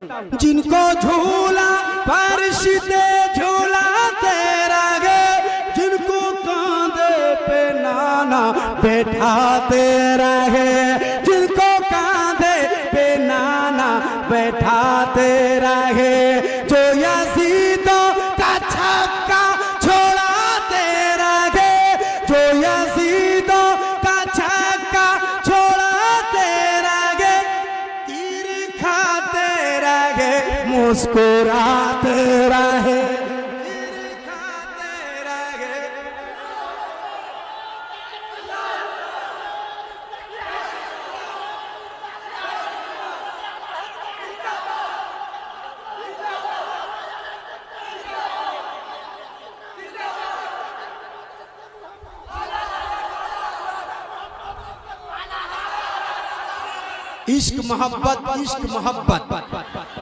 जिनको झूला फर्शिते झूलाते रहे, जिनको कांधे पे नाना बैठाते रहे, जिनको कांधे पे नाना बैठाते रहे, जो यजीदों का छक्का छोड़ाते रहे, जो यजीदों का छक्का छोड़ाते रहे, तीर खाते रहे, मुस्कुराते रहे, तीर खाते रहे। इश्क मोहब्बत, इश्क मोहब्बत।